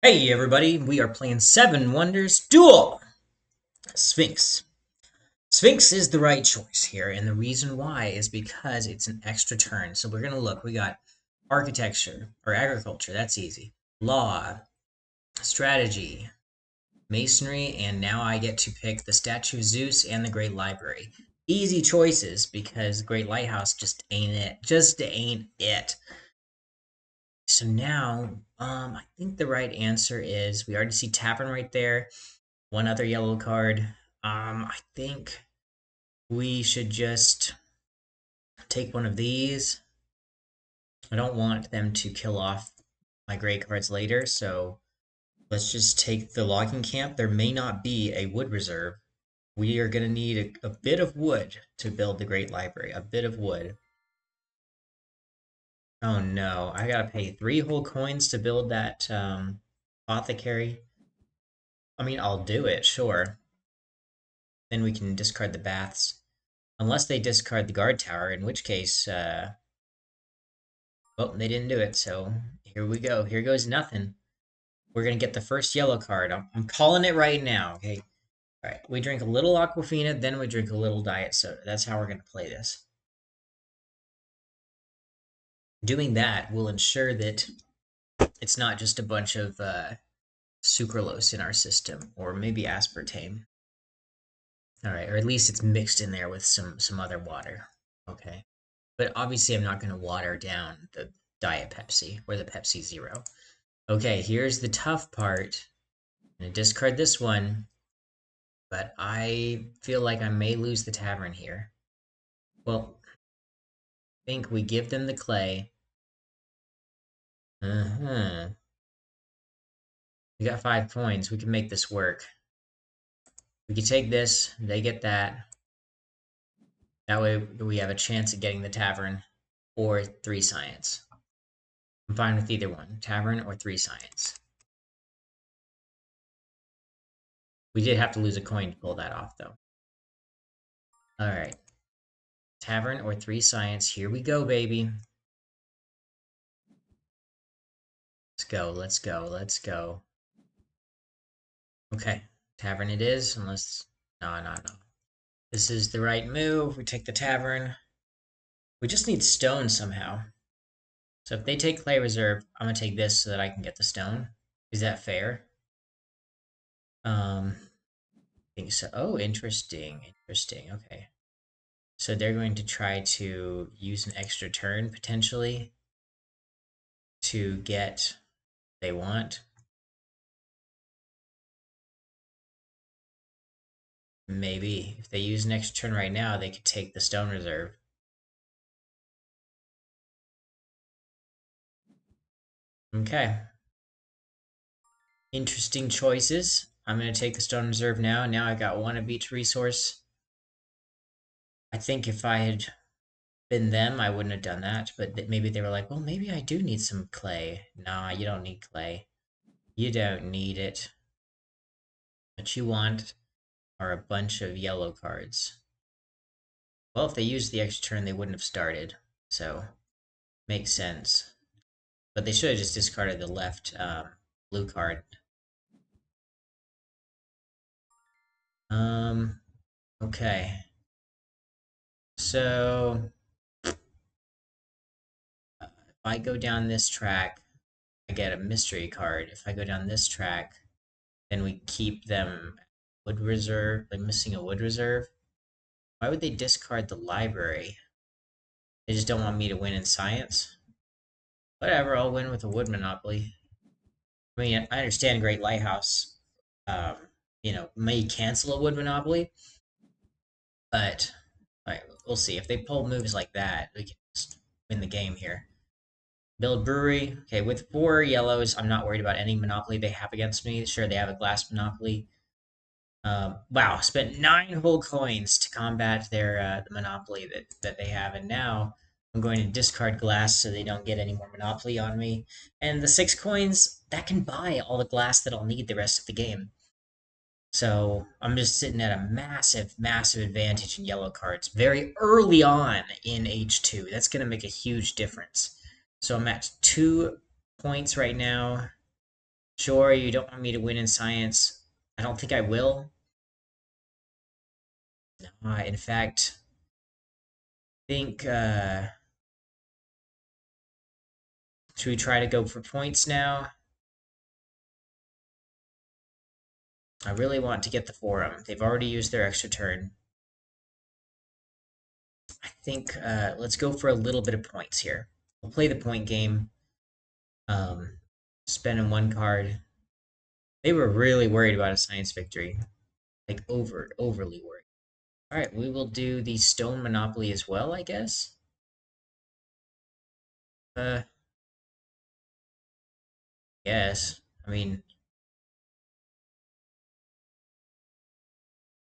Hey everybody, we are playing Seven Wonders Duel! Sphinx. Sphinx is the right choice here, and the reason why is because it's an extra turn. So we're gonna look, we got architecture, or agriculture, that's easy. Law, strategy, masonry, and now I get to pick the Statue of Zeus and the Great Library. Easy choices, because Great Lighthouse just ain't it. Just ain't it. So now, I think the right answer is, we already see Tavern right there. One other yellow card. I think we should just take one of these. I don't want them to kill off my gray cards later, so let's just take the logging camp. There may not be a wood reserve. We are going to need a bit of wood to build the Great Library. A bit of wood. Oh no, I gotta pay 3 whole coins to build that apothecary. I mean, I'll do it, sure. Then we can discard the baths. Unless they discard the guard tower, in which case, well, they didn't do it, so here we go. Here goes nothing. We're going to get the first yellow card. I'm calling it right now, okay? All right, we drink a little Aquafina, then we drink a little Diet Soda. That's how we're going to play this. Doing that will ensure that it's not just a bunch of sucralose in our system, or maybe aspartame. All right, or at least it's mixed in there with some other water. Okay. But obviously I'm not going to water down the Diet Pepsi or the Pepsi Zero. Okay, here's the tough part. I'm going to discard this one, but I feel like I may lose the tavern here. Well, I think we give them the clay. Uh-huh. We got 5 points. We can make this work. We can take this, they get that. That way we have a chance at getting the tavern or 3 science. I'm fine with either one, tavern or 3 science. We did have to lose a coin to pull that off, though. Alright. Tavern or 3 science. Here we go, baby. Let's go, let's go, let's go. Okay. Tavern it is, unless... No. This is the right move. We take the tavern. We just need stone somehow. So if they take clay reserve, I'm going to take this so that I can get the stone. Is that fair? I think so. Oh, interesting. Interesting. Okay. So they're going to try to use an extra turn, potentially, to get what they want. Maybe. If they use an extra turn right now, they could take the stone reserve. Okay. Interesting choices. I'm going to take the stone reserve now. Now I got one of each resource. I think if I had been them, I wouldn't have done that. But maybe they were like, well, maybe I do need some clay. Nah, you don't need clay. You don't need it. What you want are a bunch of yellow cards. Well, if they used the extra turn, they wouldn't have started. So, makes sense. But they should have just discarded the left blue card. Okay. So, if I go down this track, I get a mystery card. If I go down this track, then we keep them wood reserve, like missing a wood reserve. Why would they discard the library? They just don't want me to win in science? Whatever, I'll win with a wood monopoly. I mean, I understand Great Lighthouse, um, may cancel a wood monopoly, but we'll see. If they pull moves like that, we can just win the game here. Build brewery. Okay, with 4 yellows, I'm not worried about any monopoly they have against me. Sure, they have a glass monopoly. Wow, spent 9 whole coins to combat their the monopoly that they have, and now I'm going to discard glass so they don't get any more monopoly on me. And the 6 coins that can buy all the glass that I'll need the rest of the game. So I'm just sitting at a massive, massive advantage in yellow cards very early on in H2. That's going to make a huge difference. So I'm at 2 points right now. Sure, you don't want me to win in science. I don't think I will. In fact, I think should we try to go for points now? I really want to get the forum. They've already used their extra turn. I think let's go for a little bit of points here. We'll play the point game. Um, Spending one card. They were really worried about a science victory, like overly worried. All right, we will do the stone monopoly as well, I guess. Uh, yes. I mean,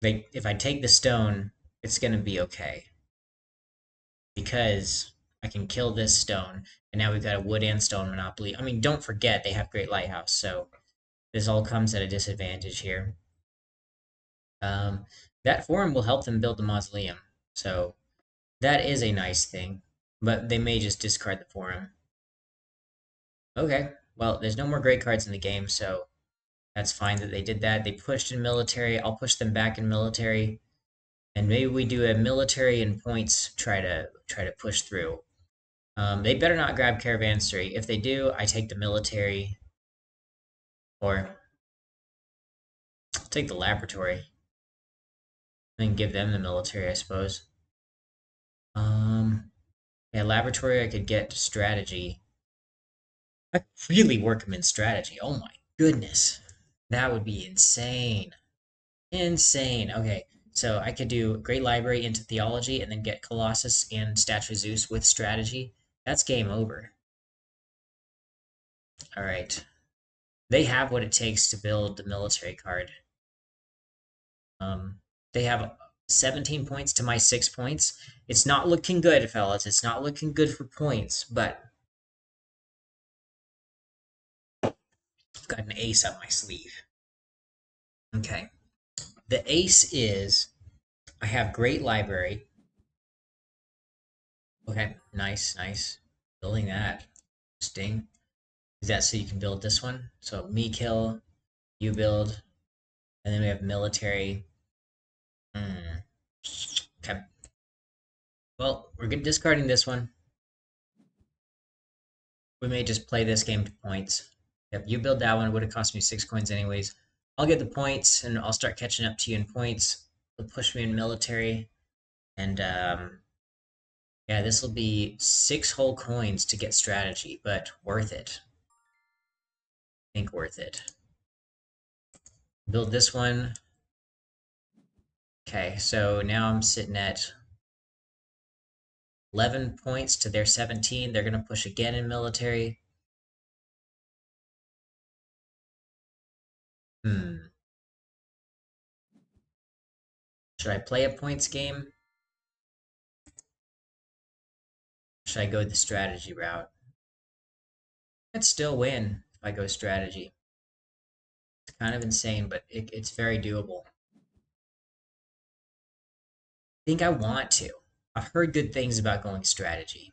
like if I take the stone, it's gonna be okay because I can kill this stone, and now we've got a wood and stone monopoly. I mean, don't forget they have Great Lighthouse, so this all comes at a disadvantage here. Um, that forum will help them build the mausoleum, so that is a nice thing. But they may just discard the forum. Okay, well, there's no more great cards in the game, so that's fine that they did that. They pushed in military. I'll push them back in military, and maybe we do a military and points. Try to push through. They better not grab caravanserai. If they do, I take the military, or take the laboratory, and give them the military, I suppose. Um, yeah, laboratory. I could get strategy. I could really work them in strategy. Oh my goodness, that would be insane. Insane. Okay, so I could do Great Library into Theology and then get Colossus and Statue of Zeus with strategy. That's game over. All right. They have what it takes to build the military card. Um, they have 17 points to my 6 points. It's not looking good, fellas. It's not looking good for points, but I've got an ace up my sleeve. Okay. The ace is I have Great Library. Okay, nice, nice. Building that. Interesting. Is that so you can build this one? So me kill, you build, and then we have military. Hmm. Okay. Well, we're discarding this one. We may just play this game to points. Yep, you build that one. It would have cost me 6 coins anyways. I'll get the points, and I'll start catching up to you in points. They'll push me in military, and yeah, this will be 6 whole coins to get strategy, but worth it. I think worth it. Build this one. Okay, so now I'm sitting at 11 points to their 17. They're going to push again in military. Hmm. Should I play a points game? Should I go the strategy route? I'd still win if I go strategy. It's kind of insane, but it's very doable. I think I want to. I've heard good things about going strategy.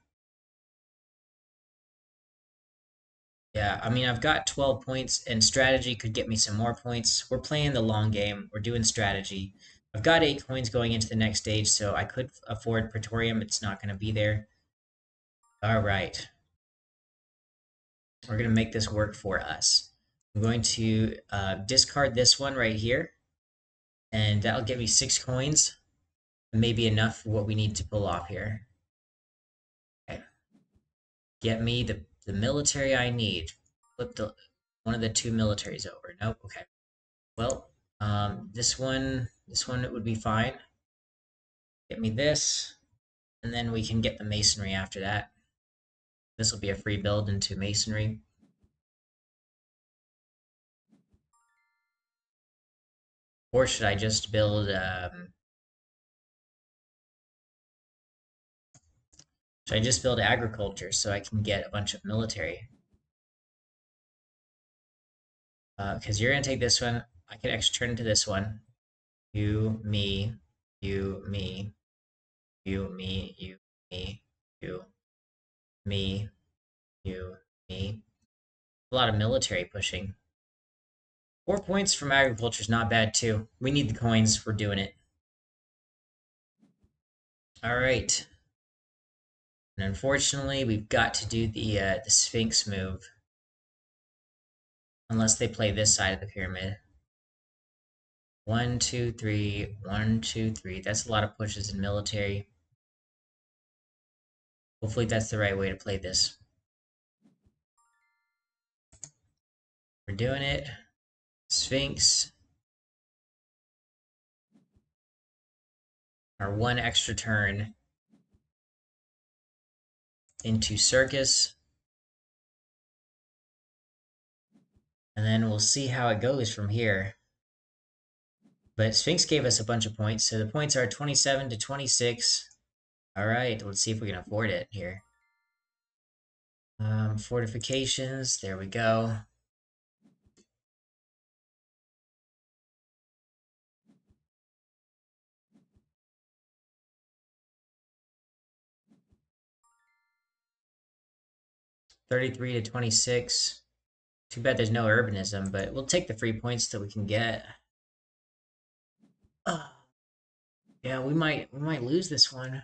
Yeah, I mean, I've got 12 points, and strategy could get me some more points. We're playing the long game. We're doing strategy. I've got 8 coins going into the next stage, so I could afford Praetorium. It's not going to be there. All right. We're going to make this work for us. I'm going to discard this one right here, and that'll give me 6 coins. Maybe enough for what we need to pull off here. Okay. Get me the military I need. Flip one of the two militaries over. Nope. Okay. Well, this one it would be fine. Get me this, and then we can get the masonry after that. This will be a free build into masonry. Or should I just build? Should I just build agriculture so I can get a bunch of military? Because you're gonna take this one. I can extra turn into this one. You, me, you, me, you, me, you, me, you, me, you, me. A lot of military pushing. 4 points from agriculture is not bad too. We need the coins. We're doing it. All right. And unfortunately, we've got to do the Sphinx move. Unless they play this side of the pyramid. 1, 2, 3. 1, 2, 3. That's a lot of pushes in military. Hopefully that's the right way to play this. We're doing it. Sphinx. Our one extra turn into Circus. And then we'll see how it goes from here. But Sphinx gave us a bunch of points, so the points are 27 to 26. All right, let's see if we can afford it here. Fortifications, there we go. $33 to 26. Too bad there's no urbanism, but we'll take the free points that we can get. Yeah, we might lose this one.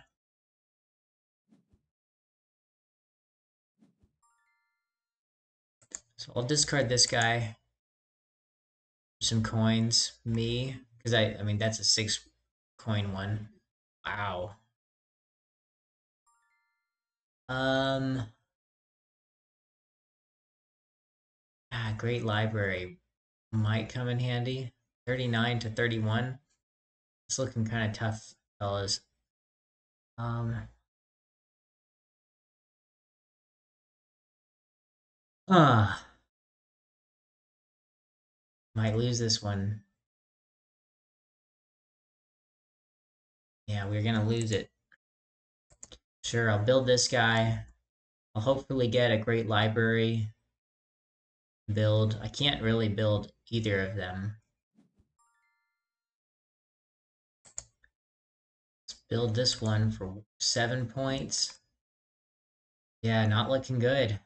So I'll discard this guy. Some coins. Me. Because I mean that's a 6 coin one. Wow. Great library might come in handy. 39 to 31. It's looking kind of tough, fellas. Um, ah, might lose this one. Yeah, we're gonna lose it. Sure, I'll build this guy. I'll hopefully get a great library build. I can't really build either of them. Let's build this one for 7 points. Yeah, not looking good.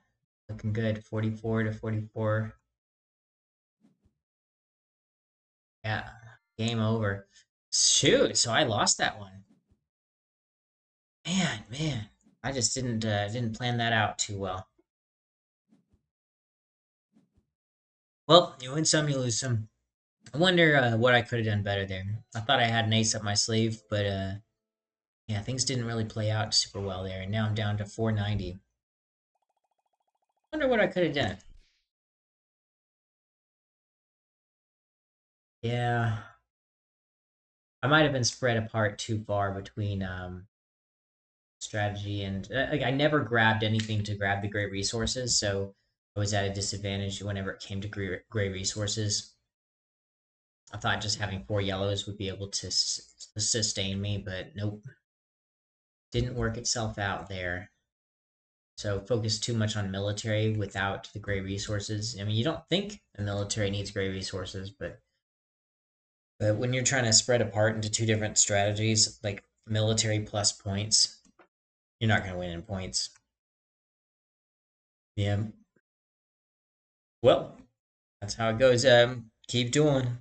Looking good. 44 to 44. Yeah, game over. Shoot, so I lost that one. Man, I just didn't plan that out too well. Well, you win some, you lose some. I wonder what I could have done better there. I thought I had an ace up my sleeve, but yeah, things didn't really play out super well there, and now I'm down to 490. Wonder what I could have done. Yeah, I might have been spread apart too far between strategy and like I never grabbed anything to grab the great resources, so I was at a disadvantage whenever it came to gray resources. I thought just having 4 yellows would be able to sustain me, but nope, didn't work itself out there. So focus too much on military without the gray resources. I mean, you don't think the military needs gray resources, but when you're trying to spread apart into two different strategies, like military plus points, you're not going to win in points. Yeah. Well, that's how it goes. Keep doing.